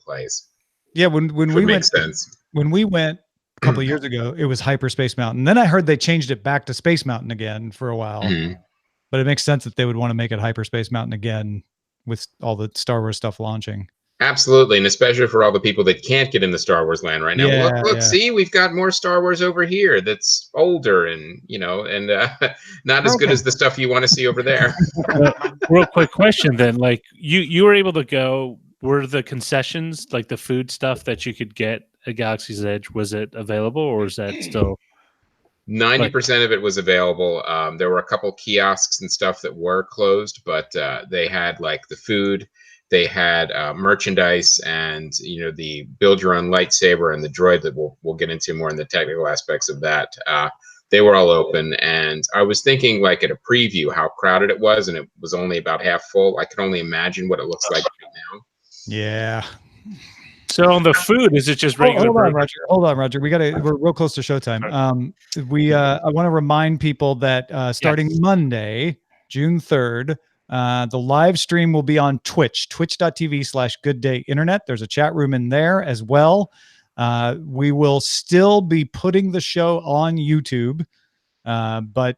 place. Yeah, when we went, sense. When we went a couple of years ago, it was Hyperspace Mountain. Then I heard they changed it back to Space Mountain again for a while. But it makes sense that they would want to make it Hyperspace Mountain again with all the Star Wars stuff launching. Absolutely, and especially for all the people that can't get into Star Wars land right now. Yeah, Look, see, we've got more Star Wars over here that's older and, not as good as the stuff you want to see over there. Real quick question then, like you were able to go, were the concessions, like the food stuff that you could get at Galaxy's Edge, was it available or is that still? 90% of it was available. There were a couple kiosks and stuff that were closed, but they had like the food. They had merchandise and, the build your own lightsaber and the droid that we'll get into more in the technical aspects of that. They were all open. And I was thinking like at a preview how crowded it was, and it was only about half full. I can only imagine what it looks like right now. Yeah. So on the food, is it just regular? Hold on, Roger. We're real close to showtime. I want to remind people that starting Monday, June 3rd, the live stream will be on Twitch, twitch.tv/gooddayinternet. There's a chat room in there as well. We will still be putting the show on YouTube, but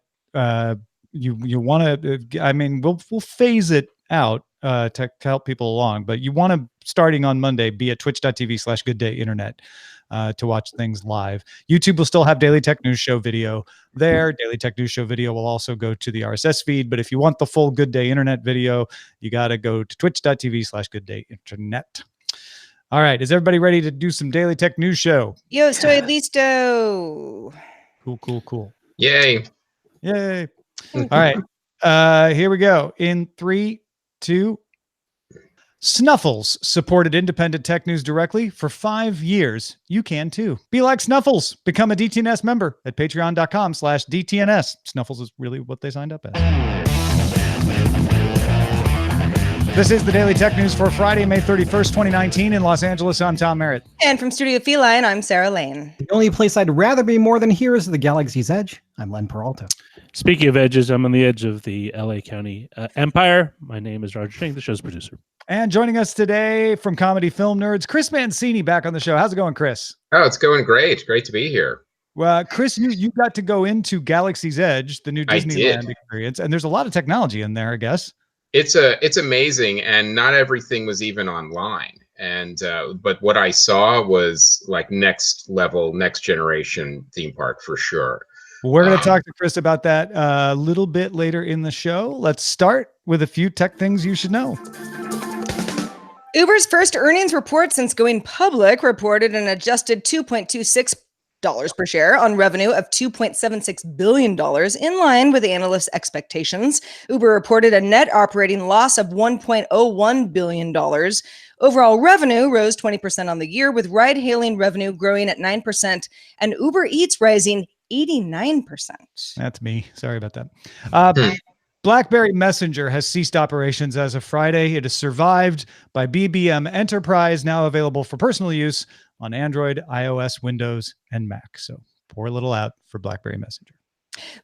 you want to, we'll phase it out to help people along, but you want to, starting on Monday, be at twitch.tv/gooddayinternet to watch things live. YouTube will still have Daily Tech News Show video there. Daily Tech News Show video will also go to the RSS feed, but if you want the full Good Day Internet video, you got to go to twitch.tv/gooddayinternet. All right. Is everybody ready to do some Daily Tech News Show? Yo, estoy listo. Cool. Yay. All right. Here we go. In 3, 2. Snuffles supported independent tech news directly for 5 years. You can too. Be like Snuffles. Become a DTNS member at patreon.com/DTNS. Snuffles is really what they signed up as. This is the Daily Tech News for Friday, May 31st, 2019 in Los Angeles. I'm Tom Merritt. And from Studio Feline, I'm Sarah Lane. The only place I'd rather be more than here is the Galaxy's Edge. I'm Len Peralta. Speaking of edges, I'm on the edge of the LA County Empire. My name is Roger Chang, the show's producer. And joining us today from Comedy Film Nerds, Chris Mancini back on the show. How's it going, Chris? Oh, it's going great. Great to be here. Well, Chris, you got to go into Galaxy's Edge, the new Disneyland experience, and there's a lot of technology in there, I guess. It's amazing, and not everything was even online. And but what I saw was like next level, next generation theme park for sure. We're going to talk to Chris about that a little bit later in the show. Let's start with a few tech things you should know. Uber's first earnings report since going public reported an adjusted $2.26 per share on revenue of $2.76 billion, in line with analysts' expectations. Uber reported a net operating loss of $1.01 billion. Overall revenue rose 20% on the year, with ride-hailing revenue growing at 9% and Uber Eats rising 89%. That's me. Sorry about that. BlackBerry Messenger has ceased operations as of Friday. It is survived by BBM Enterprise, now available for personal use on Android, iOS, Windows, and Mac. So poor little out for BlackBerry Messenger.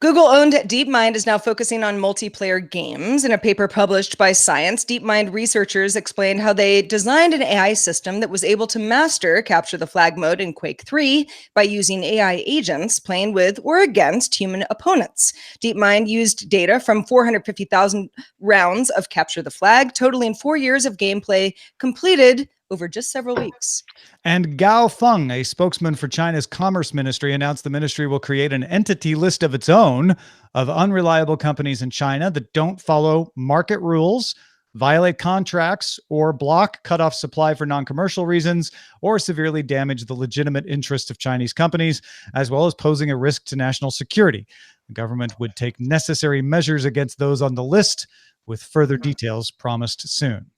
Google-owned DeepMind is now focusing on multiplayer games. In a paper published by Science, DeepMind researchers explained how they designed an AI system that was able to master Capture the Flag mode in Quake 3 by using AI agents playing with or against human opponents. DeepMind used data from 450,000 rounds of Capture the Flag, totaling 4 years of gameplay completed over just several weeks. And Gao Feng, a spokesman for China's Commerce Ministry, announced the ministry will create an entity list of its own of unreliable companies in China that don't follow market rules, violate contracts, or block, cut off supply for non-commercial reasons, or severely damage the legitimate interest of Chinese companies, as well as posing a risk to national security. The government would take necessary measures against those on the list, with further details promised soon.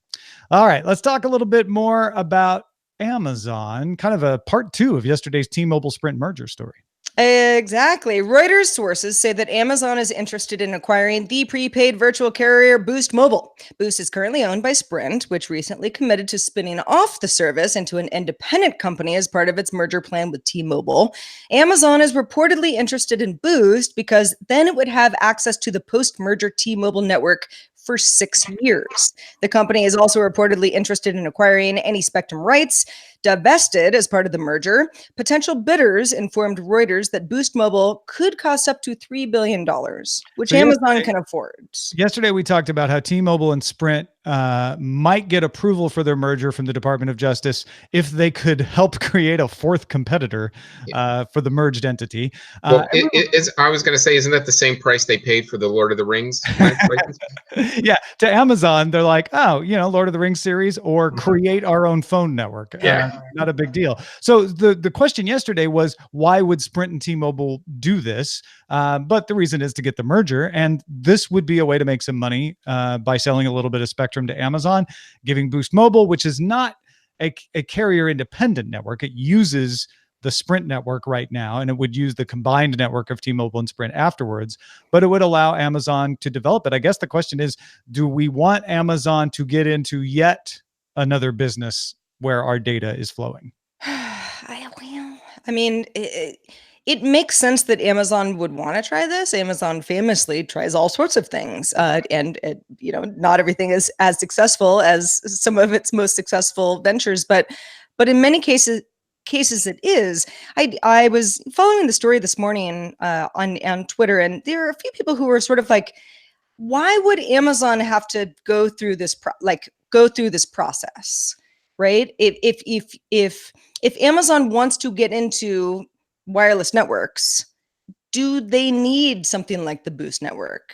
All right, let's talk a little bit more about Amazon, kind of a part 2 of yesterday's T-Mobile Sprint merger story. Exactly. Reuters sources say that Amazon is interested in acquiring the prepaid virtual carrier Boost Mobile. Boost is currently owned by Sprint, which recently committed to spinning off the service into an independent company as part of its merger plan with T-Mobile. Amazon is reportedly interested in Boost because then it would have access to the post-merger T-Mobile network for 6 years. The company is also reportedly interested in acquiring any spectrum rights divested as part of the merger. Potential bidders informed Reuters that Boost Mobile could cost up to $3 billion, which So Amazon can afford. Yesterday, we talked about how T-Mobile and Sprint might get approval for their merger from the Department of Justice if they could help create a fourth competitor for the merged entity. Well, I was going to say, isn't that the same price they paid for the Lord of the Rings? Yeah, to Amazon, they're like, oh, Lord of the Rings series or create our own phone network. Not a big deal. So the question yesterday was, why would Sprint and T-Mobile do this? But the reason is to get the merger. And this would be a way to make some money by selling a little bit of spectrum to Amazon, giving Boost Mobile, which is not a carrier independent network. It uses the Sprint network right now, and it would use the combined network of T-Mobile and Sprint afterwards, but it would allow Amazon to develop it. I guess the question is, do we want Amazon to get into yet another business where our data is flowing? I mean, it makes sense that Amazon would want to try this. Amazon famously tries all sorts of things, and not everything is as successful as some of its most successful ventures, but in many cases it is. I was following the story this morning on Twitter, and there are a few people who were sort of like, why would Amazon have to go through this process, right? If Amazon wants to get into wireless networks, do they need something like the Boost network?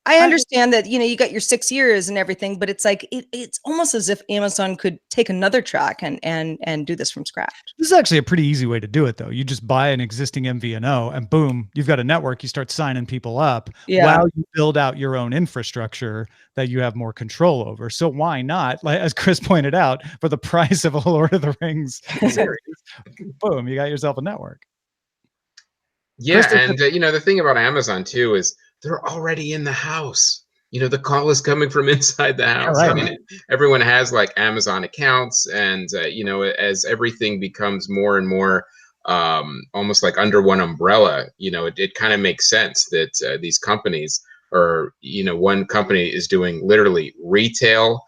I understand that, you got your 6 years and everything, but it's like, it's almost as if Amazon could take another track and do this from scratch. This is actually a pretty easy way to do it, though. You just buy an existing MVNO and boom, you've got a network. You start signing people up while you build out your own infrastructure that you have more control over. So why not, like, as Chris pointed out, for the price of a Lord of the Rings series, boom, you got yourself a network. Yeah, and the thing about Amazon too is they're already in the house. The call is coming from inside the house. Right. I mean, everyone has like Amazon accounts, and as everything becomes more and more almost like under one umbrella, it kind of makes sense that these companies, or one company is doing literally retail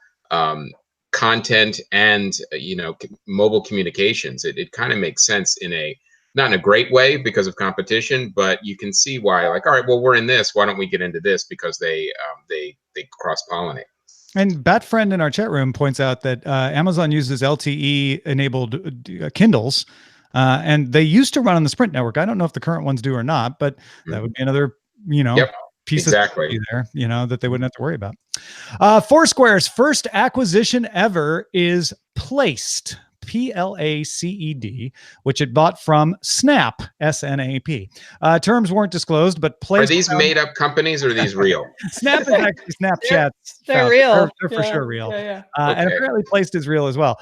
content and mobile communications. It kind of makes sense not in a great way because of competition, but you can see why. Like, all right, well, we're in this. Why don't we get into this? Because they cross-pollinate. And Batfriend in our chat room points out that Amazon uses LTE-enabled Kindles, and they used to run on the Sprint network. I don't know if the current ones do or not, but that would be another, piece of there, that they wouldn't have to worry about. Foursquare's first acquisition ever is Placed. Placed, which it bought from Snap, S-N-A-P. Terms weren't disclosed, but Placed. Are these made up companies or are these real? Snap is actually Snapchat's. They're real. They're for sure real. Yeah. And apparently Placed is real as well.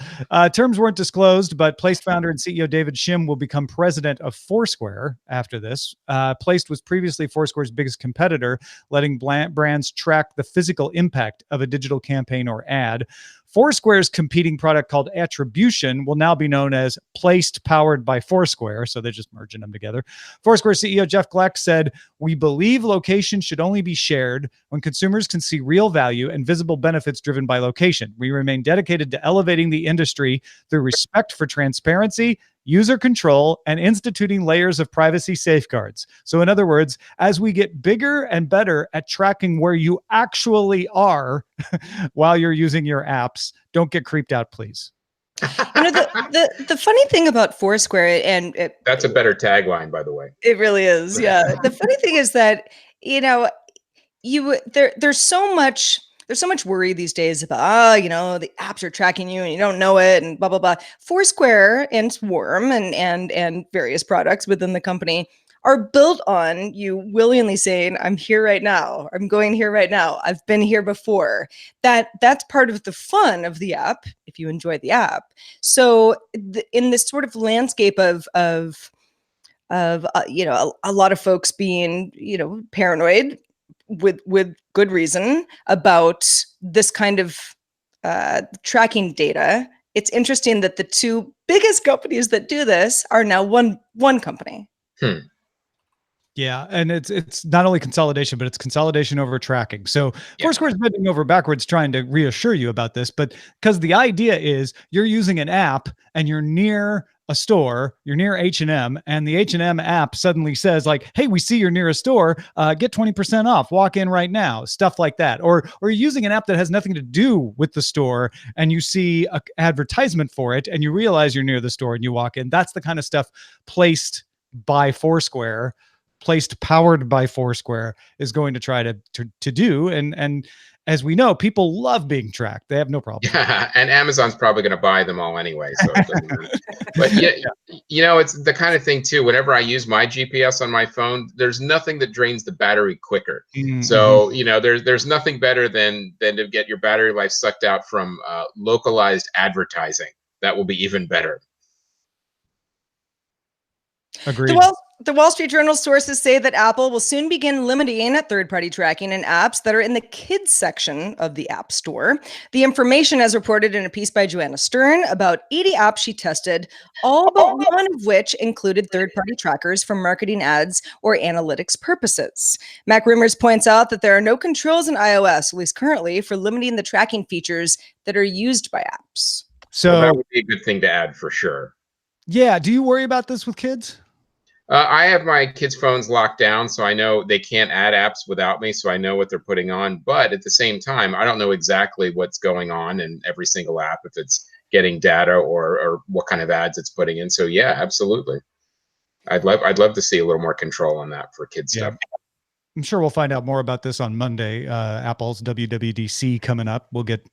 Terms weren't disclosed, but Placed founder and CEO David Shim will become president of Foursquare after this. Placed was previously Foursquare's biggest competitor, letting brands track the physical impact of a digital campaign or ad. Foursquare's competing product called Attribution will now be known as Placed, powered by Foursquare. So they're just merging them together. Foursquare CEO Jeff Gleck said, "We believe location should only be shared when consumers can see real value and visible benefits driven by location. We remain dedicated to elevating the industry through respect for transparency, user control, and instituting layers of privacy safeguards." So in other words, as we get bigger and better at tracking where you actually are while you're using your apps, don't get creeped out, please. The funny thing about Foursquare, and that's a better tagline, by the way. It really is. Yeah. The funny thing is that, there's so much worry these days about, the apps are tracking you and you don't know it and blah, blah, blah. Foursquare and Swarm and various products within the company are built on you willingly saying, I'm here right now. I'm going here right now. I've been here before. That's part of the fun of the app, if you enjoy the app. So in this sort of landscape of a lot of folks being, paranoid with good reason about this kind of tracking data, it's interesting that the two biggest companies that do this are now one company. Yeah, and it's not only consolidation, but it's consolidation over tracking. So Foursquare is bending over backwards trying to reassure you about this, but because the idea is you're using an app and you're near a store, you're near H&M, and the H&M app suddenly says like, "Hey, we see you're near a store. Get 20% off. Walk in right now." Stuff like that. Or you're using an app that has nothing to do with the store, and you see an advertisement for it, and you realize you're near the store, and you walk in. That's the kind of stuff placed by Foursquare, powered by Foursquare, is going to try to do. And as we know, people love being tracked. They have no problem. Yeah, and Amazon's probably going to buy them all anyway, so it doesn't matter. But yeah, you know, it's the kind of thing too. Whenever I use my GPS on my phone, there's nothing that drains the battery quicker. Mm-hmm. So you know, there's nothing better than to get your battery life sucked out from localized advertising. That will be even better. Agreed. The Wall Street Journal sources say that Apple will soon begin limiting third-party tracking in apps that are in the kids section of the App Store. The information, as reported in a piece by Joanna Stern, about 80 apps she tested, all but one of which included third-party trackers for marketing ads or analytics purposes. Mac Rumors points out that there are no controls in iOS, at least currently, for limiting the tracking features that are used by apps. So that would be a good thing to add for sure. Yeah. Do you worry about this with kids? I have my kids' phones locked down, so I know they can't add apps without me, so I know what they're putting on. But at the same time, I don't know exactly what's going on in every single app, if it's getting data or what kind of ads it's putting in. So yeah, absolutely. I'd love to see a little more control on that for kids stuff. I'm sure we'll find out more about this on Monday. Apple's WWDC coming up. We'll get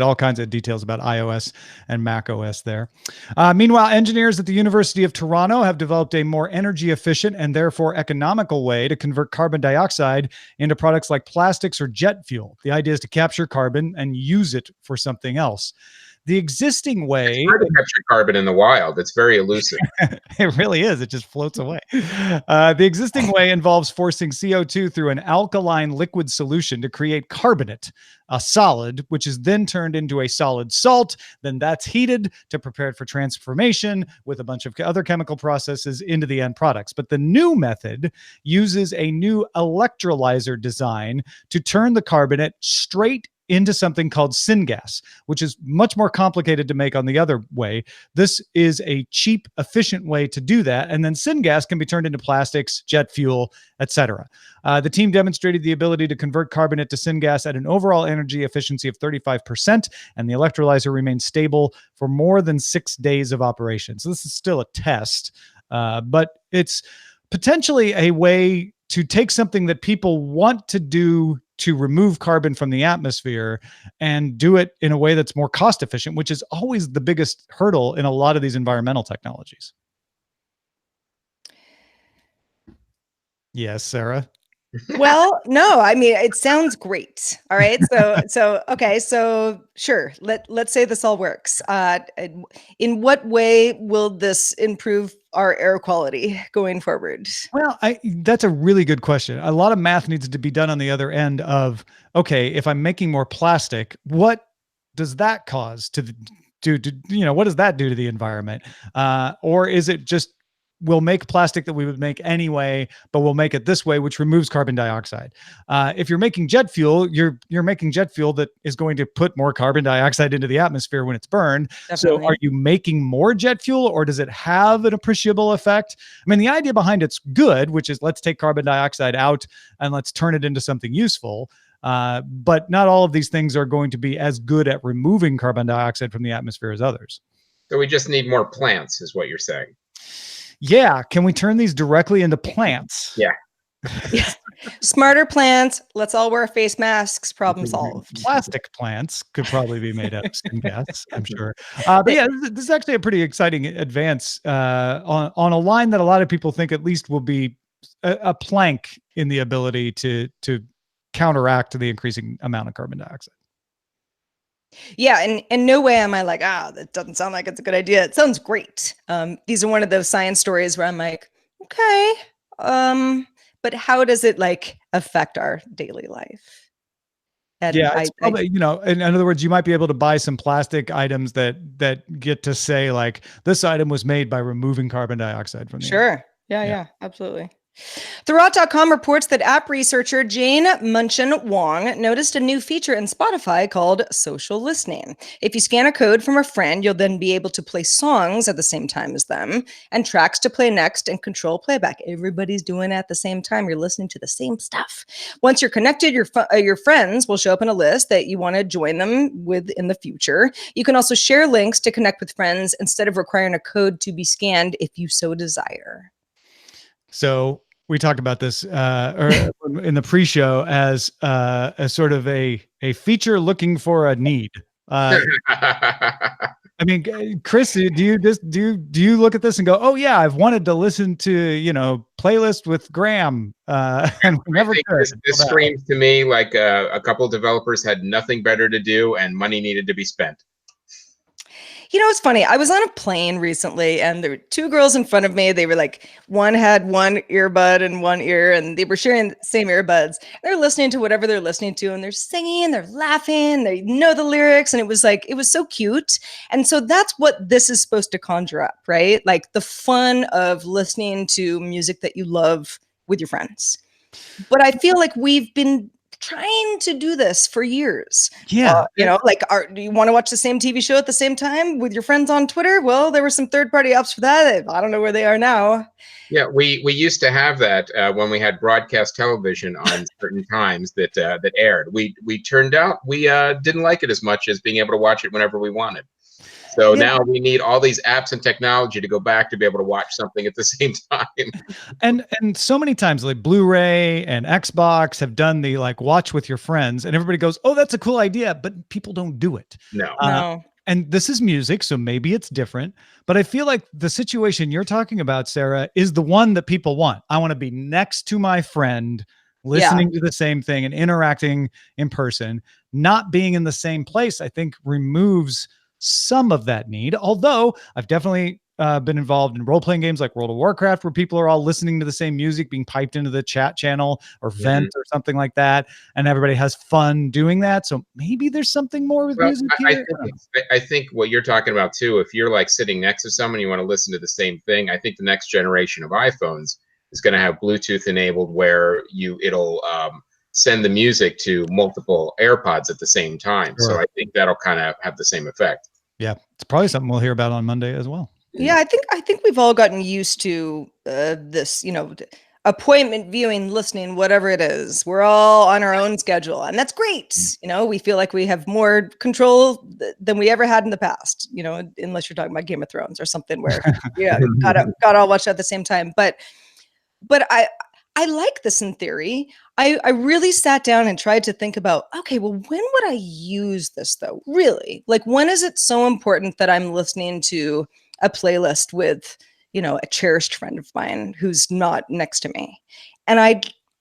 all kinds of details about iOS and Mac OS there. Meanwhile, engineers at the University of Toronto have developed a more energy efficient and therefore economical way to convert carbon dioxide into products like plastics or jet fuel. The idea is to capture carbon and use it for something else. The existing way... It's hard to capture carbon in the wild. It's very elusive. It really is. It just floats away. The existing way involves forcing CO2 through an alkaline liquid solution to create carbonate, a solid, which is then turned into a solid salt. Then that's heated to prepare it for transformation with a bunch of other chemical processes into the end products. But the new method uses a new electrolyzer design to turn the carbonate straight into something called syngas, which is much more complicated to make on the other way. This is a cheap, efficient way to do that. And then syngas can be turned into plastics, jet fuel, etc. The team demonstrated the ability to convert carbonate to syngas at an overall energy efficiency of 35%, and the electrolyzer remains stable for more than 6 days of operation. So this is still a test, but it's potentially a way to take something that people want to do to remove carbon from the atmosphere and do it in a way that's more cost efficient, which is always the biggest hurdle in a lot of these environmental technologies. Yes, Sarah. Well, no, I mean, it sounds great. All right. Okay. So sure. Let's say this all works. In what way will this improve our air quality going forward? Well, that's a really good question. A lot of math needs to be done on the other end of, okay, if I'm making more plastic, what does that cause what does that do to the environment? Or is it just, we'll make plastic that we would make anyway, but we'll make it this way, which removes carbon dioxide. If you're making jet fuel, you're making jet fuel that is going to put more carbon dioxide into the atmosphere when it's burned. Definitely. So are you making more jet fuel, or does it have an appreciable effect? I mean, the idea behind it's good, which is let's take carbon dioxide out and let's turn it into something useful. But not all of these things are going to be as good at removing carbon dioxide from the atmosphere as others. So we just need more plants, is what you're saying. Yeah. Can we turn these directly into plants? Yeah. Smarter plants. Let's all wear face masks. Problem solved. Plastic plants could probably be made of syngas, I'm sure. But yeah, this is actually a pretty exciting advance on a line that a lot of people think at least will be a plank in the ability to counteract the increasing amount of carbon dioxide. Yeah, and in no way am I like, that doesn't sound like it's a good idea. It sounds great. These are one of those science stories where I'm like, okay, but how does it like affect our daily life? And it's probably, in other words, you might be able to buy some plastic items that get to say like, this item was made by removing carbon dioxide from the air. Yeah, absolutely. Thurrott.com reports that app researcher Jane Munchin Wong noticed a new feature in Spotify called social listening. If you scan a code from a friend, you'll then be able to play songs at the same time as them and tracks to play next and control playback. Everybody's doing it at the same time. You're listening to the same stuff. Once you're connected, your friends will show up in a list that you want to join them with in the future. You can also share links to connect with friends instead of requiring a code to be scanned if you so desire. So we talked about this or in the pre-show as sort of a feature looking for a need. I mean, Chris, do you look at this and go, "Oh yeah, I've wanted to listen to playlist with Graham," and we never could. This screams to me like a couple of developers had nothing better to do and money needed to be spent. It's funny. I was on a plane recently and there were two girls in front of me. They were like, one had one earbud in one ear and they were sharing the same earbuds. They're listening to whatever they're listening to and they're singing, they're laughing, they know the lyrics. And it was so cute. And so that's what this is supposed to conjure up, right? Like the fun of listening to music that you love with your friends. But I feel like we've been trying to do this for years. Yeah. Do you want to watch the same TV show at the same time with your friends on Twitter? Well, there were some third-party apps for that. I don't know where they are now. Yeah, we used to have that when we had broadcast television on certain times that aired. We turned out we didn't like it as much as being able to watch it whenever we wanted. So now we need all these apps and technology to go back to be able to watch something at the same time. And so many times like Blu-ray and Xbox have done the watch with your friends and everybody goes, "Oh, that's a cool idea," but people don't do it. No. And this is music, so maybe it's different. But I feel like the situation you're talking about, Sarah, is the one that people want. I want to be next to my friend, listening to the same thing and interacting in person. Not being in the same place, I think, removes some of that need. Although I've definitely been involved in role-playing games like World of Warcraft, where people are all listening to the same music being piped into the chat channel or vent or something like that, and everybody has fun doing that. So maybe there's something more with music here. I think what you're talking about too, if you're sitting next to someone, you want to listen to the same thing. I think the next generation of iPhones is going to have Bluetooth enabled, where it'll send the music to multiple AirPods at the same time. Sure. So I think that'll kind of have the same effect. Yeah, it's probably something we'll hear about on Monday as well. Yeah, I think we've all gotten used to this, appointment viewing, listening, whatever it is. We're all on our own schedule, and that's great. We feel like we have more control than we ever had in the past. Unless you're talking about Game of Thrones or something where got all watched at the same time. But I like this in theory. I really sat down and tried to think about, okay, well, when would I use this though? Really? When is it so important that I'm listening to a playlist with, a cherished friend of mine who's not next to me? And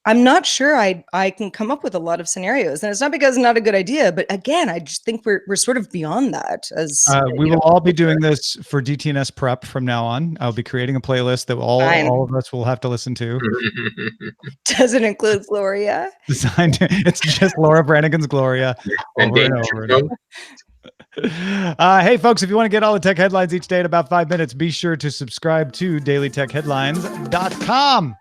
I'm not sure I can come up with a lot of scenarios. And it's not because it's not a good idea, but again, I just think we're sort of beyond that. As we will all be doing this for DTNS prep from now on. I'll be creating a playlist that all of us will have to listen to. Does it include Gloria? It's just Laura Branigan's Gloria over and over. Hey folks, if you want to get all the tech headlines each day in about 5 minutes, be sure to subscribe to dailytechheadlines.com.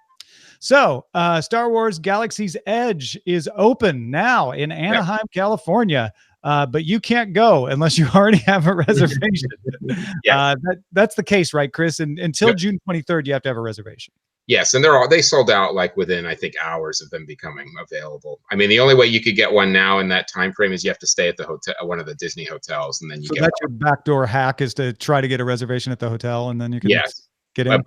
So, Star Wars Galaxy's Edge is open now in Anaheim, California, but you can't go unless you already have a reservation. That's the case, right, Chris? And until June 23rd, you have to have a reservation. Yes, and they sold out within, I think, hours of them becoming available. I mean, the only way you could get one now in that time frame is you have to stay at the hotel, one of the Disney hotels, and then you get. That's your backdoor hack, is to try to get a reservation at the hotel, and then you can. Yes. Get in.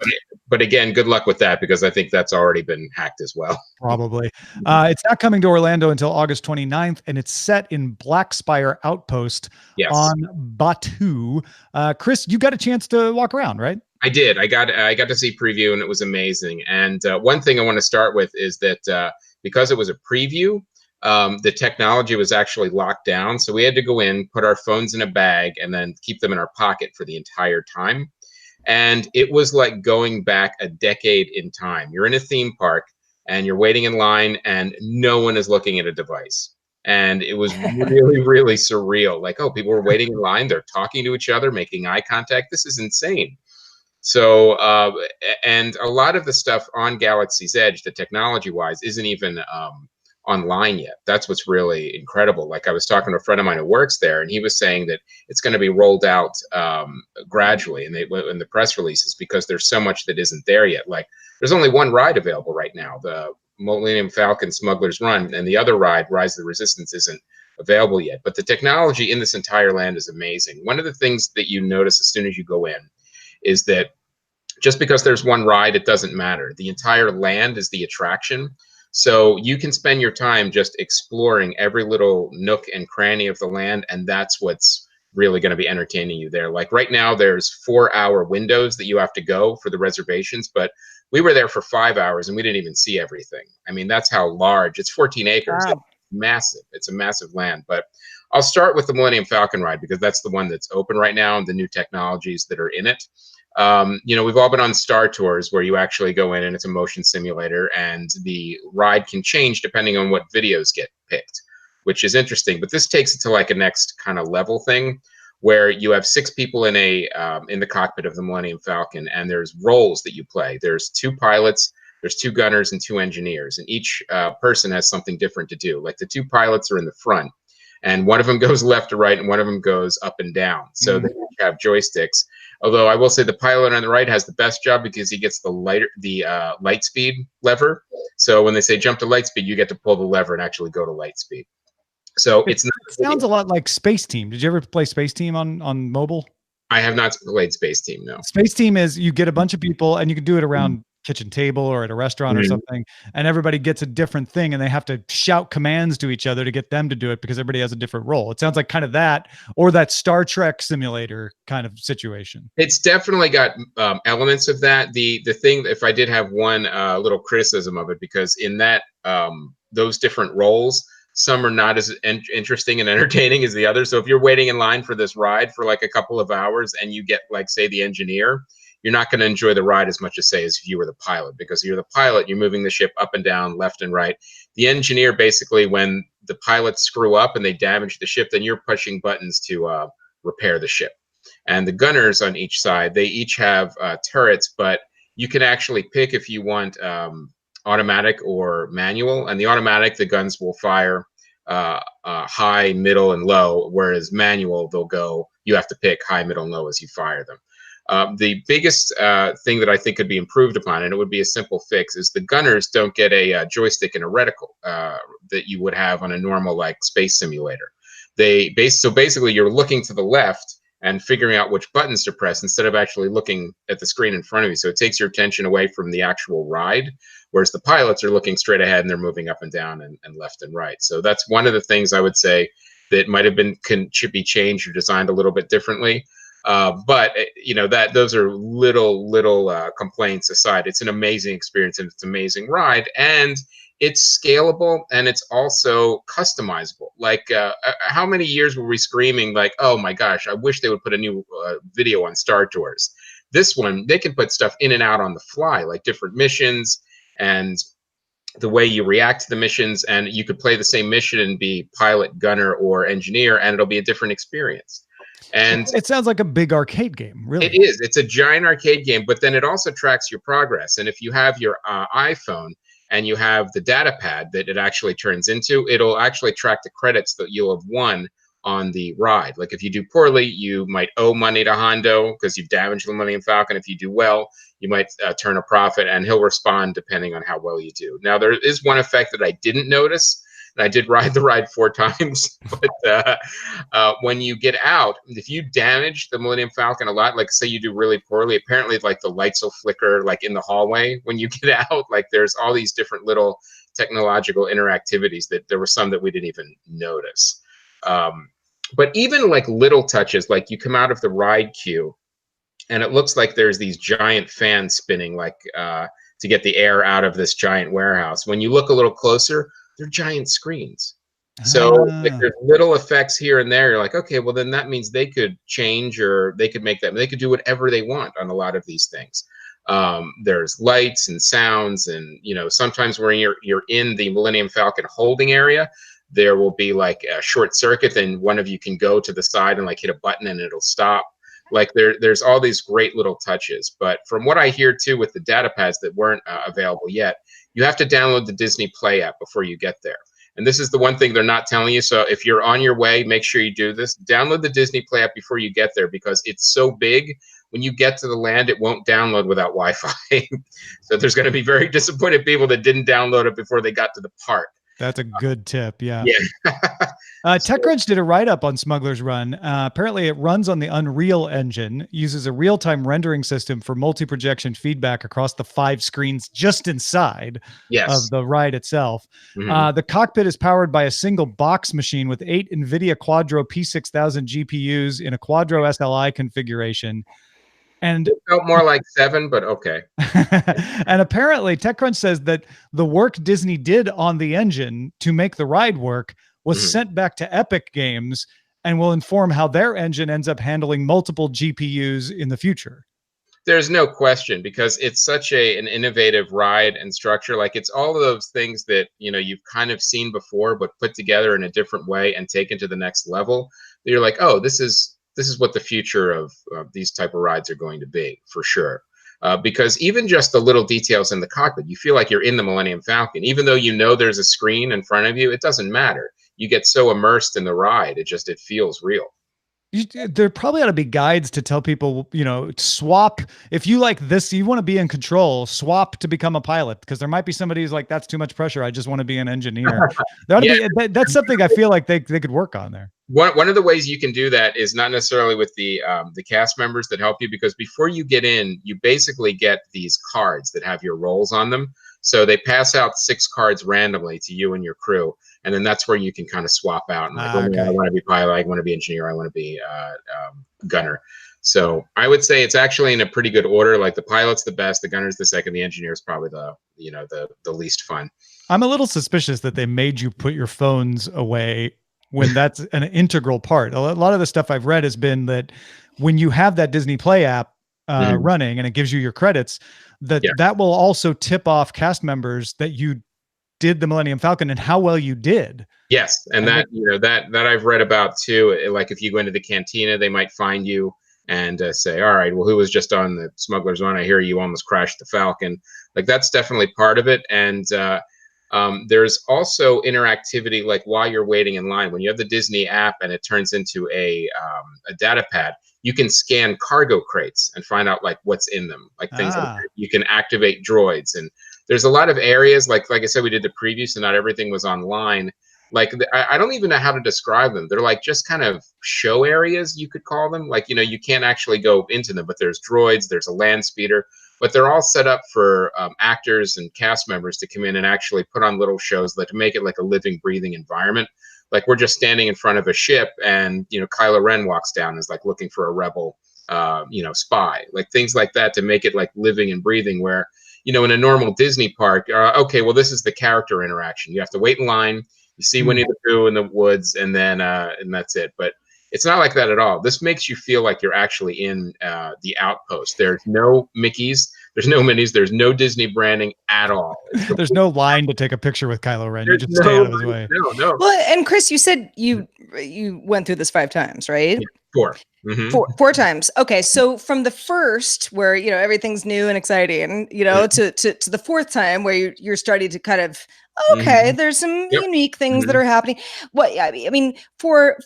But again, good luck with that, because I think that's already been hacked as well. Probably. It's not coming to Orlando until August 29th, and it's set in Black Spire Outpost on Batu. Chris, you got a chance to walk around, right? I did. I got to see preview, and it was amazing. And one thing I want to start with is that because it was a preview, the technology was actually locked down. So we had to go in, put our phones in a bag, and then keep them in our pocket for the entire time. And it was like going back a decade in time. You're in a theme park and you're waiting in line and no one is looking at a device. And it was really, really surreal. People were waiting in line. They're talking to each other, making eye contact. This is insane. So, and a lot of the stuff on Galaxy's Edge, the technology-wise, isn't even online yet. That's what's really incredible. Like I was talking to a friend of mine who works there, and he was saying that it's going to be rolled out gradually, and in the press releases, because there's so much that isn't there yet. Like there's only one ride available right now, the Millennium Falcon Smugglers Run, and the other ride, Rise of the Resistance, isn't available yet. But the technology in this entire land is amazing. One of the things that you notice as soon as you go in is that just because there's one ride, it doesn't matter. The entire land is the attraction. So you can spend your time just exploring every little nook and cranny of the land, and that's what's really going to be entertaining you there. Like right now, there's 4-hour windows that you have to go for the reservations, but we were there for 5 hours and we didn't even see everything. I mean, that's how large. It's 14 acres. Wow. It's massive. It's a massive land. But I'll start with the Millennium Falcon ride because that's the one that's open right now and the new technologies that are in it. You know, we've all been on Star Tours where you actually go in and it's a motion simulator, and the ride can change depending on what videos get picked, which is interesting. But this takes it to like a next kind of level thing where you have 6 people in the cockpit of the Millennium Falcon, and there's roles that you play. There's 2 pilots, there's 2 gunners, and 2 engineers, and each person has something different to do. Like the 2 pilots are in the front, and one of them goes left to right, and one of them goes up and down. So they each have joysticks. Although I will say the pilot on the right has the best job because he gets the light speed lever. So when they say jump to light speed, you get to pull the lever and actually go to light speed. So it sounds a lot like Space Team. Did you ever play Space Team on mobile? I have not played Space Team, no. Space Team is you get a bunch of people and you can do it around kitchen table or at a restaurant or something, and everybody gets a different thing and they have to shout commands to each other to get them to do it because everybody has a different role. It sounds like kind of that, or that Star Trek simulator kind of situation. It's definitely got elements of that. The thing, if I did have one little criticism of it, because in that those different roles, some are not as interesting and entertaining as the others. So if you're waiting in line for this ride for like a couple of hours and you get like, say, the engineer, you're not going to enjoy the ride as much as, say, as if you were the pilot, because you're the pilot, you're moving the ship up and down, left and right. The engineer, basically, when the pilots screw up and they damage the ship, then you're pushing buttons to repair the ship. And the gunners on each side, they each have turrets, but you can actually pick if you want automatic or manual. And the automatic, the guns will fire high, middle, and low, whereas manual, they'll go, you have to pick high, middle, and low as you fire them. The biggest thing that I think could be improved upon, and it would be a simple fix, is the gunners don't get a joystick and a reticle that you would have on a normal like space simulator. So basically you're looking to the left and figuring out which buttons to press instead of actually looking at the screen in front of you. So it takes your attention away from the actual ride, whereas the pilots are looking straight ahead and they're moving up and down and left and right. So that's one of the things I would say that might have been should be changed or designed a little bit differently. But you know, that those are little complaints aside. It's an amazing experience and it's an amazing ride, and it's scalable and it's also customizable. Like how many years were we screaming like, oh my gosh, I wish they would put a new video on Star Tours. This one, they can put stuff in and out on the fly, like different missions and the way you react to the missions, and you could play the same mission and be pilot, gunner, or engineer, and it'll be a different experience. And it sounds like a big arcade game, really. It is. It's a giant arcade game, but then it also tracks your progress. And if you have your iPhone and you have the data pad that it actually turns into, it'll actually track the credits that you'll have won on the ride. Like if you do poorly, you might owe money to Hondo because you've damaged the Millennium Falcon. If you do well, you might turn a profit, and he'll respond depending on how well you do. Now, there is one effect that I didn't notice, and I did ride the ride 4 times, but when you get out, if you damage the Millennium Falcon a lot, like say you do really poorly, apparently like the lights will flicker like in the hallway when you get out. Like there's all these different little technological interactivities that there were some that we didn't even notice. But even like little touches, like you come out of the ride queue and it looks like there's these giant fans spinning like to get the air out of this giant warehouse. When you look a little closer, they're giant screens. So like, there's little effects here and there. You're like, okay, well then that means they could change, or they could make that, they could do whatever they want on a lot of these things. There's lights and sounds, and you know, sometimes when you're in the Millennium Falcon holding area, there will be like a short circuit, and one of you can go to the side and like hit a button and it'll stop. Like there's all these great little touches. But from what I hear too, with the data pads that weren't available yet, you have to download the Disney Play app before you get there. And this is the one thing they're not telling you. So if you're on your way, make sure you do this. Download the Disney Play app before you get there, because it's so big. When you get to the land, it won't download without Wi-Fi. So there's going to be very disappointed people that didn't download it before they got to the park. That's a good tip. Yeah. Yeah. TechCrunch did a write-up on Smugglers Run. Apparently, it runs on the Unreal Engine, uses a real-time rendering system for multi-projection feedback across the 5 screens just inside of the ride itself. The cockpit is powered by a single box machine with 8 NVIDIA Quadro P6000 GPUs in a Quadro SLI configuration. And it felt more like 7, but okay. And apparently, TechCrunch says that the work Disney did on the engine to make the ride work was sent back to Epic Games and will inform how their engine ends up handling multiple GPUs in the future. There's no question, because it's such an innovative ride and structure. Like, it's all of those things that, you know, you've kind of seen before, but put together in a different way and taken to the next level. You're like, oh, this is what the future of these type of rides are going to be, for sure. Because even just the little details in the cockpit, you feel like you're in the Millennium Falcon. Even though you know there's a screen in front of you, it doesn't matter. You get so immersed in the ride, it feels real. There probably ought to be guides to tell people, you know, swap. If you like this, you want to be in control, swap to become a pilot, because there might be somebody who's like, that's too much pressure. I just want to be an engineer. There ought to be, that's something I feel like they could work on there. One of the ways you can do that is not necessarily with the cast members that help you, because before you get in, you basically get these cards that have your roles on them. So they pass out 6 cards randomly to you and your crew. And then that's where you can kind of swap out. And like, okay, I want to be pilot, I want to be engineer, I want to be gunner. So I would say it's actually in a pretty good order. Like, the pilot's the best, the gunner's the second, the engineer's probably the least fun. I'm a little suspicious that they made you put your phones away when that's an integral part. A lot of the stuff I've read has been that when you have that Disney Play app running and it gives you your credits, that will also tip off cast members that you did the Millennium Falcon and how well you did. Yes. And that, you know, that I've read about too. Like, if you go into the cantina, they might find you and say, all right, well, who was just on the Smugglers Run? I hear you almost crashed the Falcon. Like, that's definitely part of it. And there's also interactivity, like while you're waiting in line, when you have the Disney app and it turns into a data pad, you can scan cargo crates and find out like what's in them, like things like that. You can activate droids, and there's a lot of areas, like I said, we did the preview, so not everything was online. Like, I don't even know how to describe them. They're like just kind of show areas, you could call them. Like, you know, you can't actually go into them, but there's droids, there's a land speeder, but they're all set up for actors and cast members to come in and actually put on little shows that to make it like a living, breathing environment. Like, we're just standing in front of a ship, and, you know, Kylo Ren walks down and is like looking for a rebel, you know, spy, like things like that to make it like living and breathing. Where, you know, in a normal Disney park, okay, well, this is the character interaction. You have to wait in line. You see Winnie the Pooh in the woods, and then and that's it. But it's not like that at all. This makes you feel like you're actually in the outpost. There's no Mickeys, there's no Minnies, there's no Disney branding at all. There's no line to take a picture with Kylo Ren. You just stay out of his way. No. Well, and Chris, you said you went through this 5 times, right? Yeah, 4. Four times. Okay, so from the first, where, you know, everything's new and exciting, you know, to the 4th time, where you're starting to kind of, okay, there's some unique things that are happening. What I mean, for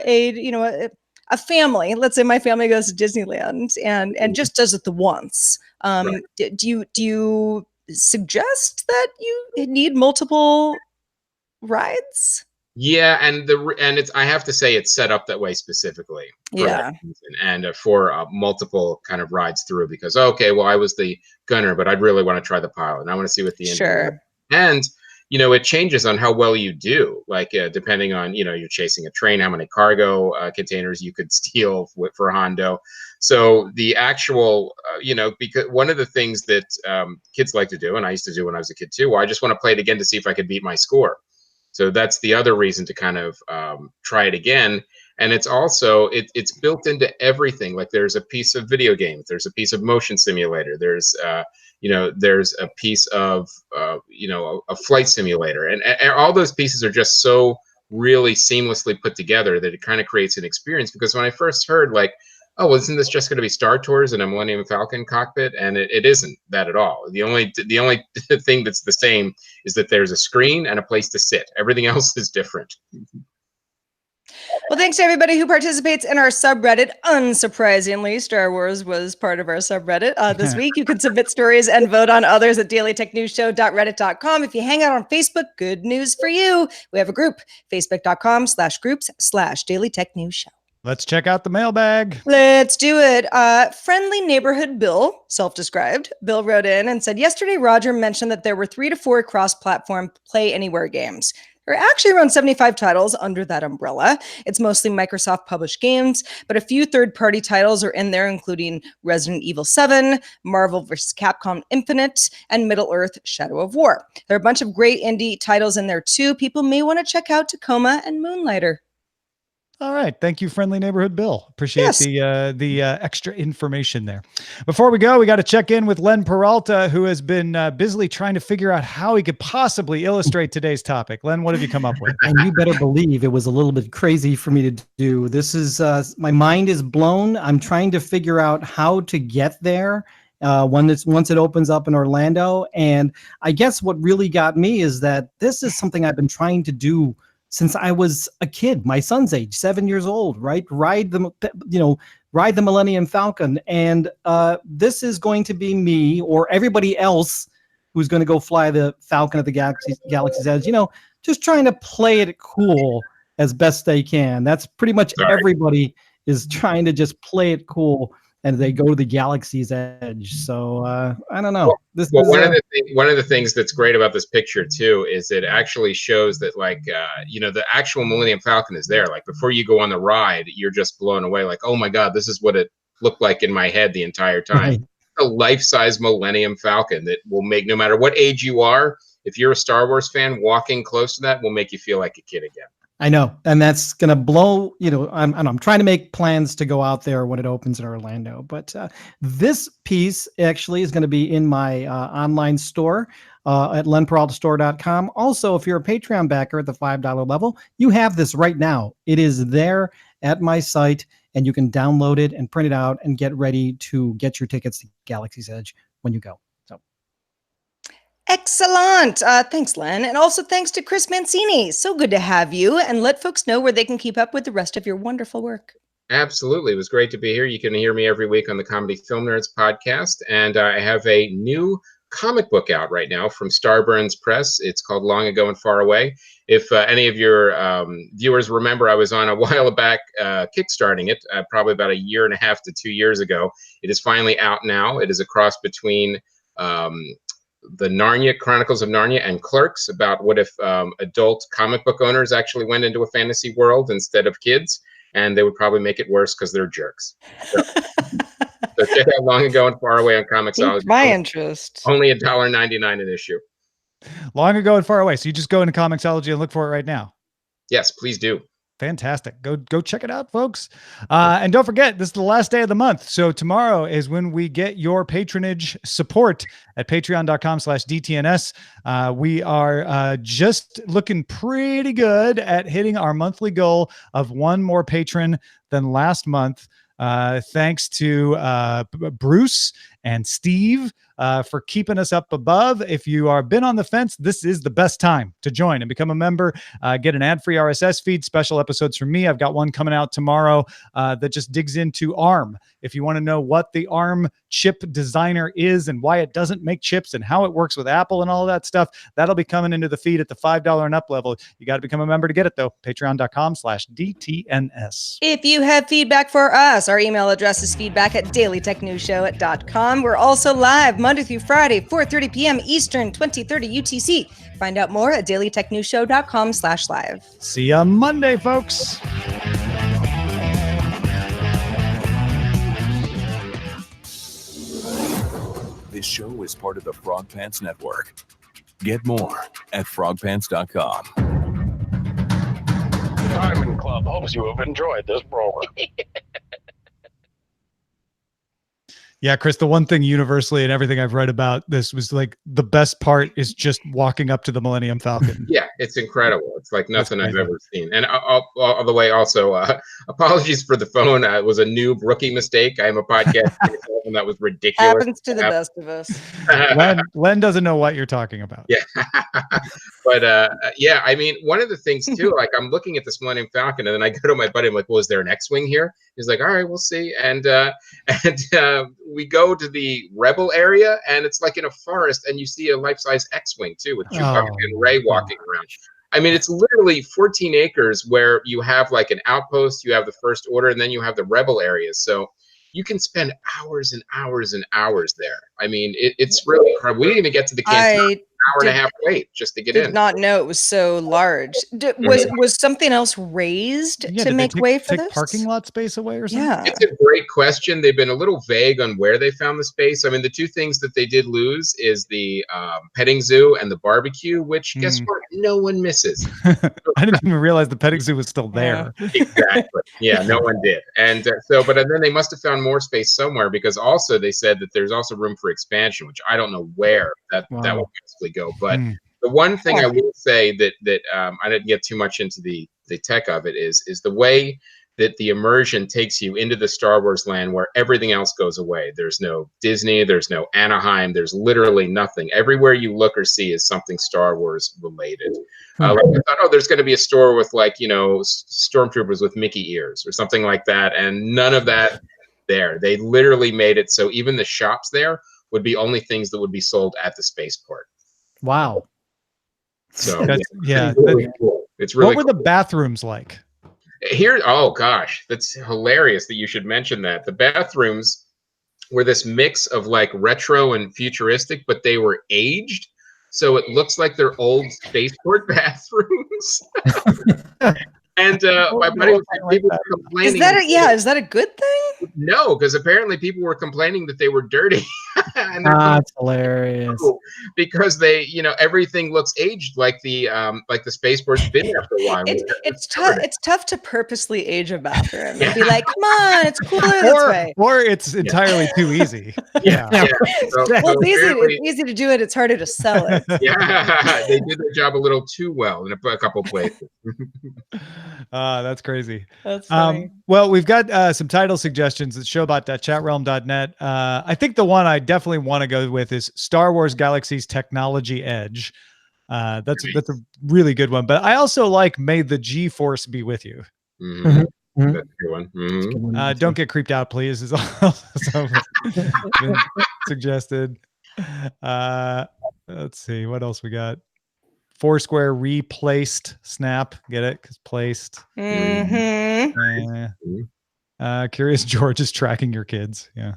a, you know, a family, let's say my family goes to Disneyland and just does it the once. Do you suggest that you need multiple rides? Yeah, and it's, I have to say, it's set up that way specifically. And for multiple kind of rides through, because okay, well, I was the gunner, but I'd really want to try the pilot, and I want to see what the engine. And you know, it changes on how well you do. Like, depending on, you know, you're chasing a train, how many cargo containers you could steal for Hondo. So the actual, you know, because one of the things that kids like to do, and I used to do when I was a kid too, well, I just want to play it again to see if I could beat my score. So that's the other reason to kind of try it again. And it's also, it's built into everything. Like, there's a piece of video games, there's a piece of motion simulator, there's, you know, there's a piece of, you know, a flight simulator. And all those pieces are just so really seamlessly put together that it kind of creates an experience. Because when I first heard, like, oh, well, isn't this just going to be Star Tours and a Millennium Falcon cockpit? And it isn't that at all. The only thing that's the same is that there's a screen and a place to sit. Everything else is different. Well, thanks to everybody who participates in our subreddit. Unsurprisingly, Star Wars was part of our subreddit this week. You can submit stories and vote on others at dailytechnewsshow.reddit.com. If you hang out on Facebook, good news for you. We have a group, facebook.com/groups/dailytechnewsshow. Let's check out the mailbag. Let's do it. Friendly neighborhood Bill, self-described. Bill wrote in and said, yesterday Roger mentioned that there were 3 to 4 cross-platform Play Anywhere games. There are actually around 75 titles under that umbrella. It's mostly Microsoft published games, but a few third-party titles are in there, including Resident Evil 7, Marvel vs. Capcom Infinite, and Middle-earth Shadow of War. There are a bunch of great indie titles in there too. People may want to check out Tacoma and Moonlighter. All right. Thank you, friendly neighborhood Bill. Appreciate the extra information there. Before we go, we got to check in with Len Peralta, who has been busily trying to figure out how he could possibly illustrate today's topic. Len, what have you come up with? And you better believe it was a little bit crazy for me to do. This is my mind is blown. I'm trying to figure out how to get there once it opens up in Orlando. And I guess what really got me is that this is something I've been trying to do since I was a kid, my son's age, 7 years old, right? Ride the Millennium Falcon. And this is going to be me or everybody else who's going to go fly the Falcon at the Galaxy's Edge, just trying to play it cool as best they can. That's pretty much everybody is trying to just play it cool, and they go to the Galaxy's Edge. So I don't know. One of the things that's great about this picture too is it actually shows that the actual Millennium Falcon is there. Like before you go on the ride, you're just blown away. Like, oh my God, this is what it looked like in my head the entire time. Right. A life-size Millennium Falcon that will make, no matter what age you are, if you're a Star Wars fan, walking close to that will make you feel like a kid again. I know, and that's gonna blow. I'm trying to make plans to go out there when it opens in Orlando. But this piece actually is going to be in my online store at lenperaltastore.com. Also, if you're a Patreon backer at the $5 level, you have this right now. It is there at my site, and you can download it and print it out and get ready to get your tickets to Galaxy's Edge when you go. Excellent. Thanks, Len. And also thanks to Chris Mancini. So good to have you, and let folks know where they can keep up with the rest of your wonderful work. Absolutely. It was great to be here. You can hear me every week on the Comedy Film Nerds podcast. And I have a new comic book out right now from Starburns Press. It's called Long Ago and Far Away. If any of your viewers remember, I was on a while back kickstarting it, probably about 1.5 to 2 years ago. It is finally out now. It is a cross between the Narnia Chronicles of Narnia and Clerks, about what if adult comic book owners actually went into a fantasy world instead of kids, and they would probably make it worse because they're jerks. So check out Long Ago and Far Away on Comixology. My interest. Only $1.99 an issue. Long Ago and Far Away. So you just go into Comixology and look for it right now. Yes, please do. Fantastic. Go check it out, folks. And don't forget, this is the last day of the month. So tomorrow is when we get your patronage support at patreon.com/DTNS. We are just looking pretty good at hitting our monthly goal of one more patron than last month. Thanks to Bruce and Steve for keeping us up above. If you are been on the fence, this is the best time to join and become a member. Get an ad-free RSS feed, special episodes from me. I've got one coming out tomorrow that just digs into ARM. If you want to know what the ARM chip designer is and why it doesn't make chips and how it works with Apple and all of that stuff, that'll be coming into the feed at the $5 and up level. You got to become a member to get it, though. Patreon.com/DTNS. If you have feedback for us, our email address is feedback@dailytechnewsshow.com. We're also live Monday through Friday, 4:30 p.m. Eastern, 2030 UTC. Find out more at dailytechnewsshow.com/live. See ya Monday, folks. This show is part of the Frog Pants Network. Get more at frogpants.com. Diamond Club hopes you have enjoyed this program. Yeah, Chris, the one thing universally and everything I've read about this was like the best part is just walking up to the Millennium Falcon. Yeah, it's incredible. It's like nothing I've crazy. ever seen. And all the way, also, apologies for the phone. It was a noob rookie mistake. I am a podcast and that was ridiculous. Happens to the best of us. Len doesn't know what you're talking about. Yeah. But yeah, I mean, one of the things too, like I'm looking at this Millennium Falcon and then I go to my buddy, I'm like, well, is there an X-Wing here? He's like, all right, we'll see. And we go to the Rebel area and it's like in a forest and you see a life-size X-Wing too with Chewbacca and Rey walking around. I mean, it's literally 14 acres where you have like an outpost, you have the First Order, and then you have the Rebel areas. So you can spend hours and hours and hours there. I mean, it's really incredible. We didn't even get to the canteen. Hour and a half wait just to get in. Did not know it was so large. Was something else raised to make way for this? Parking lot space away or something? Yeah, it's a great question. They've been a little vague on where they found the space. I mean, the two things that they did lose is the petting zoo and the barbecue, which guess what? No one misses. I didn't even realize the petting zoo was still there. Exactly. Yeah, no one did. And but then they must have found more space somewhere because also they said that there's also room for expansion, which I don't know where that would possibly go. But the one thing I will say that I didn't get too much into the tech of it is the way that the immersion takes you into the Star Wars land where everything else goes away. There's no Disney, there's no Anaheim, there's literally nothing. Everywhere you look or see is something Star Wars related. Like I thought, oh, there's going to be a store with like, you know, stormtroopers with Mickey ears or something like that. And none of that there. They literally made it so even the shops there would be only things that would be sold at the spaceport. Wow. So yeah, it's really cool. It's really what were the bathrooms like? Here, oh gosh, that's hilarious that you should mention that. The bathrooms were this mix of like retro and futuristic, but they were aged. So it looks like they're old spaceport bathrooms. And my buddy was like, people were complaining. Is that a good thing? No, because apparently people were complaining that they were dirty. And that's hilarious. Because they, you know, everything looks aged like the spaceport's been there for a while. It's tough. It's tough to purposely age a bathroom and be like, come on, it's cooler this way. Or it's entirely too easy. Yeah. Well, it's easy to do it. It's harder to sell it. Yeah, they did their job a little too well in a couple places. That's crazy. That's funny. Well, we've got some title suggestions at showbot.chatroulm.net. I think the one I definitely want to go with is Star Wars Galaxy's Technology Edge. That's a really good one. But I also like May the G-Force Be With You. Mm-hmm. That's a good one. Mm-hmm. Don't get creeped out, please, is also been suggested. Let's see. What else we got? Foursquare replaced Snap. Get it? Because placed. Mm-hmm. Curious George is tracking your kids. Yeah.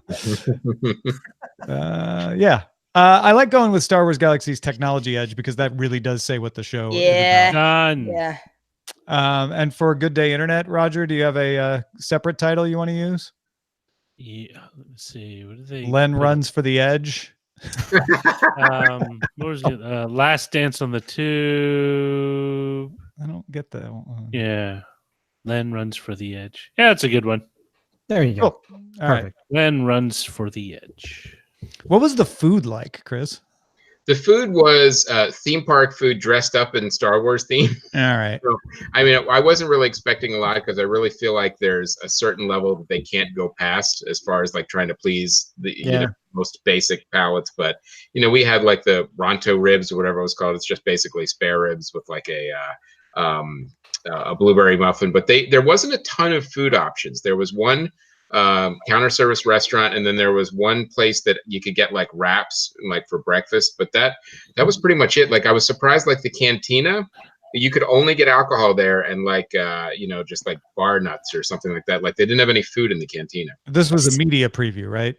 Yeah. I like going with Star Wars Galaxy's Technology Edge because that really does say what the show is about. Done. Yeah. And for Good Day Internet, Roger, do you have a separate title you want to use? Yeah. Let's see. What do they? Len runs for the edge. What was it? Last Dance on the Tube. I don't get that one. Yeah. Len runs for the edge. Yeah, that's a good one. There you go. Cool. All right. Len runs for the edge. What was the food like, Chris? The food was theme park food dressed up in Star Wars theme. All right. So, I mean, I wasn't really expecting a lot because I really feel like there's a certain level that they can't go past as far as like trying to please the you know, most basic palates. But, you know, we had like the Ronto ribs or whatever it was called. It's just basically spare ribs with like a blueberry muffin. But there wasn't a ton of food options. There was one counter service restaurant, and then there was one place that you could get like wraps like for breakfast, but that was pretty much it. Like I was surprised, like the cantina, you could only get alcohol there and like you know, just like bar nuts or something like that. Like they didn't have any food in the cantina. This was a media preview, right?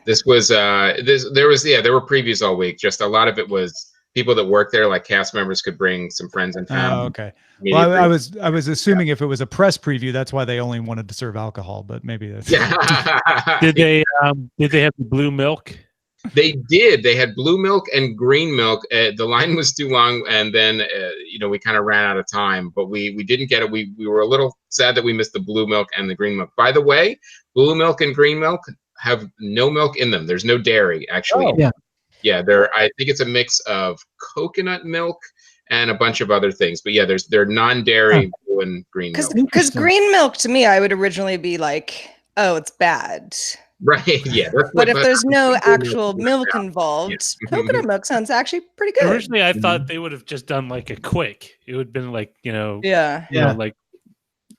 This was there were previews all week. Just a lot of it was people that work there, like cast members could bring some friends in town. Oh, okay. Well, I was assuming if it was a press preview, that's why they only wanted to serve alcohol. But maybe that's. Did they have the blue milk? They did. They had blue milk and green milk. The line was too long, and then you know, we kind of ran out of time. But we didn't get it. We were a little sad that we missed the blue milk and the green milk. By the way, blue milk and green milk, have no milk in them. There's no dairy actually. Oh, yeah. Yeah, I think it's a mix of coconut milk and a bunch of other things. But yeah, they're non-dairy blue and green milk. Because green milk to me, I would originally be like, oh, it's bad. Right. Yeah. But if there's no actual milk involved, coconut milk sounds actually pretty good. Originally, I thought they would have just done like a quick. It would have been like, yeah, you know, like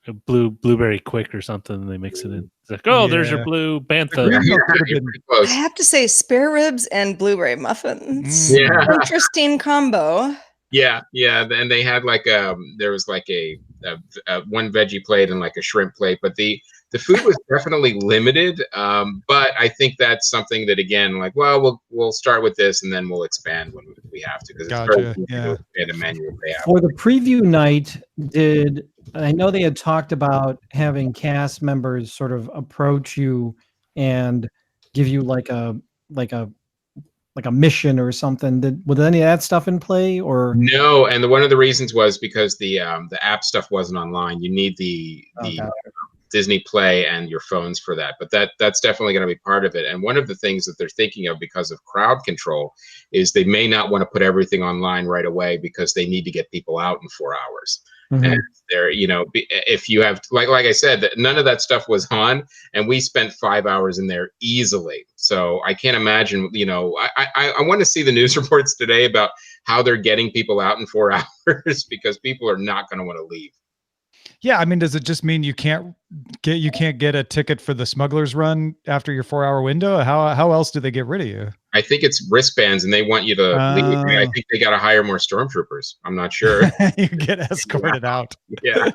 a blueberry quick or something. And they mix it in. It's like, oh, there's your blue bantha. I have to say, spare ribs and blueberry muffins. Interesting combo. Yeah, and they had like there was like a one veggie plate and like a shrimp plate, but the food was definitely limited. But I think that's something that, again, like, well, we'll start with this and then we'll expand when we have to, because it's very easy to expand a menu if they have. For the preview night, I know they had talked about having cast members sort of approach you and give you like a mission or something. Was any of that stuff in play, or no? And one of the reasons was because the app stuff wasn't online. You need the Disney Play and your phones for that, but that's definitely going to be part of it. And one of the things that they're thinking of, because of crowd control, is they may not want to put everything online right away because they need to get people out in 4 hours. And they're, if you have, like I said, that none of that stuff was on, and we spent 5 hours in there easily. So I can't imagine, I want to see the news reports today about how they're getting people out in 4 hours, because people are not going to want to leave. Yeah, I mean, does it just mean you can't get a ticket for the Smugglers Run after your 4 hour window? How else do they get rid of you? I think it's wristbands, and they want you to leave. I think they got to hire more stormtroopers. I'm not sure. You get escorted out. Yeah.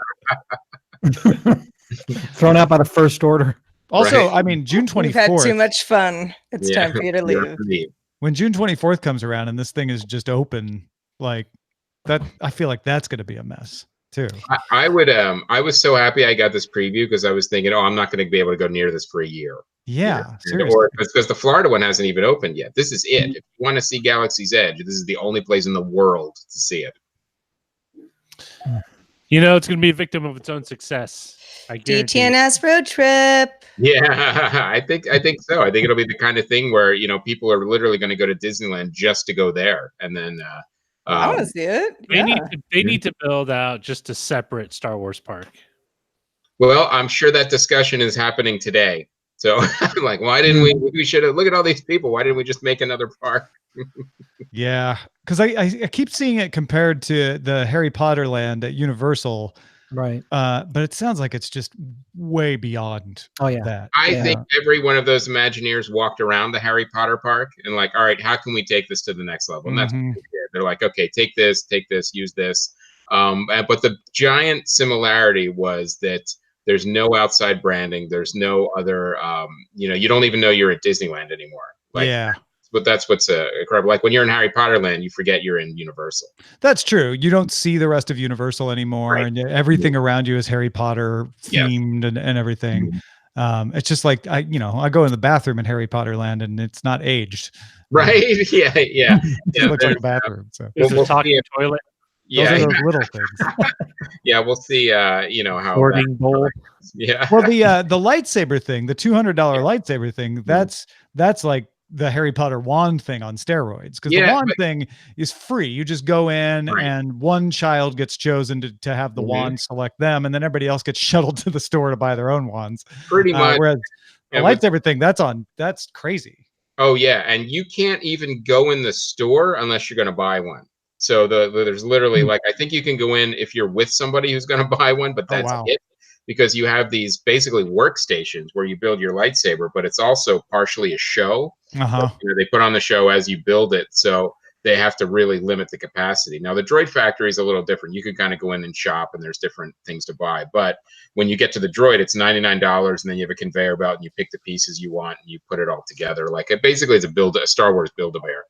Thrown out by the first order. Also, I mean, June 24th. We've had too much fun. It's time for you to leave. When June 24th comes around and this thing is just open, like that, I feel like that's going to be a mess too. I was so happy I got this preview, because I was thinking, I'm not going to be able to go near this for a year. Yeah, seriously. Or because the Florida one hasn't even opened yet. This is it. If you want to see Galaxy's Edge, this is the only place in the world to see it. It's going to be a victim of its own success. DTNS road trip. Yeah, I think so. I think it'll be the kind of thing where people are literally going to go to Disneyland just to go there, and then I want to see it. They need to build out just a separate Star Wars park. Well, I'm sure that discussion is happening today. So I'm like, why didn't we should have, look at all these people. Why didn't we just make another park? Yeah, because I keep seeing it compared to the Harry Potter land at Universal. Right. But it sounds like it's just way beyond that. I think every one of those Imagineers walked around the Harry Potter park and like, all right, how can we take this to the next level? And that's what they did. They're like, okay, take this, use this. But the giant similarity was that there's no outside branding. There's no other, you don't even know you're at Disneyland anymore. But that's what's incredible. Like when you're in Harry Potter land, you forget you're in Universal. That's true. You don't see the rest of Universal anymore, and everything around you is Harry Potter themed and everything. It's just like I go in the bathroom in Harry Potter land, and it's not aged. Right? Yeah. It looks like a bathroom. So we'll talking toilet. Yeah, those are those little things. Yeah, we'll see. How boarding bowl. Yeah. Well, the lightsaber thing, the $200 lightsaber thing, that's like the Harry Potter wand thing on steroids, because the wand thing is free. You just go in and one child gets chosen to have the wand select them, and then everybody else gets shuttled to the store to buy their own wands. Pretty much. Whereas the lightsaber thing, that's crazy. Oh yeah, and you can't even go in the store unless you're going to buy one. So there's literally like, I think you can go in if you're with somebody who's going to buy one, but that's it. Because you have these basically workstations where you build your lightsaber, but it's also partially a show. They put on the show as you build it, so they have to really limit the capacity. Now the droid factory is a little different. You can kind of go in and shop, and there's different things to buy. But when you get to the droid, it's $99, and then you have a conveyor belt, and you pick the pieces you want, and you put it all together. Like basically, it's a Star Wars Build-A-Bear.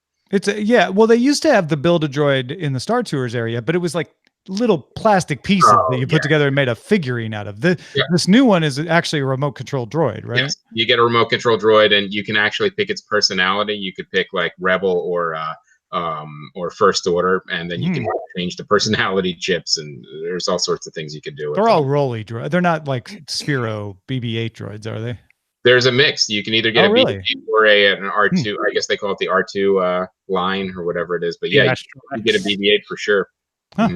Well, they used to have the Build-A-Droid in the Star Tours area, but it was like little plastic pieces that you put together and made a figurine out of. This new one is actually a remote control droid, right? Yes, you get a remote control droid, and you can actually pick its personality. You could pick like Rebel or First Order, and then you can change the personality chips, and there's all sorts of things you can do with They're all Rolly droids. They're not like Sphero BB-8 droids, are they? There's a mix. You can either get Oh, a really? BB-8 or an R2. I guess they call it the R2 line or whatever it is. But yeah, you get a BB-8 for sure. Huh.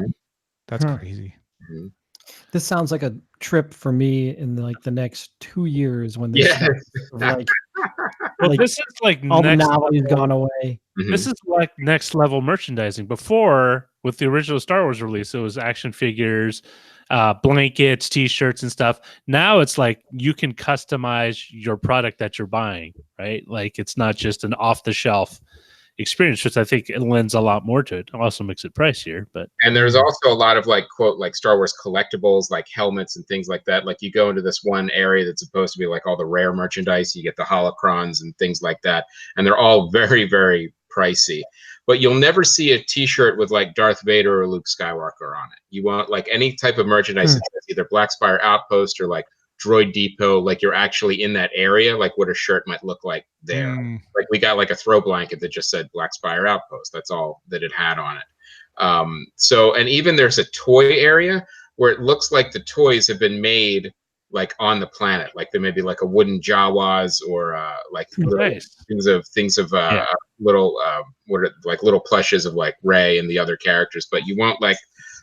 That's crazy. Mm-hmm. This sounds like a trip for me in like the next 2 years when this stuff is like, Well, like, this is like all the next novelty's level. gone away. This is like next level merchandising. Before, with the original Star Wars release, it was action figures, blankets, T-shirts, and stuff. Now it's like you can customize your product that you're buying, right? Like it's not just an off-the-shelf experience, which I think it lends a lot more to it. It also makes it pricier, but and there's also a lot of like quote like Star Wars collectibles, like helmets and things like that. Like you go into this one area that's supposed to be like all the rare merchandise. You get the holocrons and things like that, and they're all very, very pricey. But you'll never see a T-shirt with like Darth Vader or Luke Skywalker on it. You want like any type of merchandise that says either Black Spire Outpost or like Droid Depot, like you're actually in that area, like what a shirt might look like there. Like we got like a throw blanket that just said Black Spire Outpost. That's all that it had on it. So, and even there's a toy area where it looks like the toys have been made like on the planet. Like there may be like a wooden Jawas or like things of little like little plushes of like Rey and the other characters, but you won't like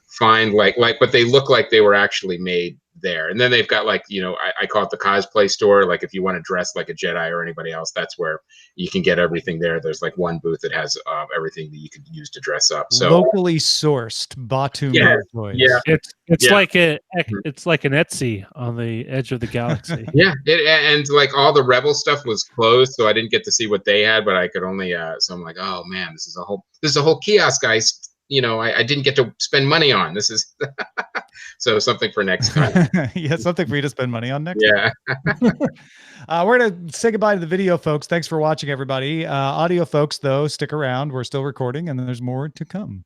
find like but they look like they were actually made there. And then they've got like, you know, I call it the cosplay store. Like if you want to dress like a Jedi or anybody else, that's where you can get everything there. There's like one booth that has everything that you could use to dress up. So locally sourced Batu toys. It's like it's like an Etsy on the edge of the galaxy. And like all the Rebel stuff was closed, so I didn't get to see what they had, but I could only so I'm like, oh man, this is a whole kiosk, guys. You know, I didn't get to spend money on. This is so something for next time. Yeah, something for you to spend money on next time. We're going to say goodbye to the video folks. Thanks for watching, everybody. Audio folks, though, stick around. We're still recording, and there's more to come.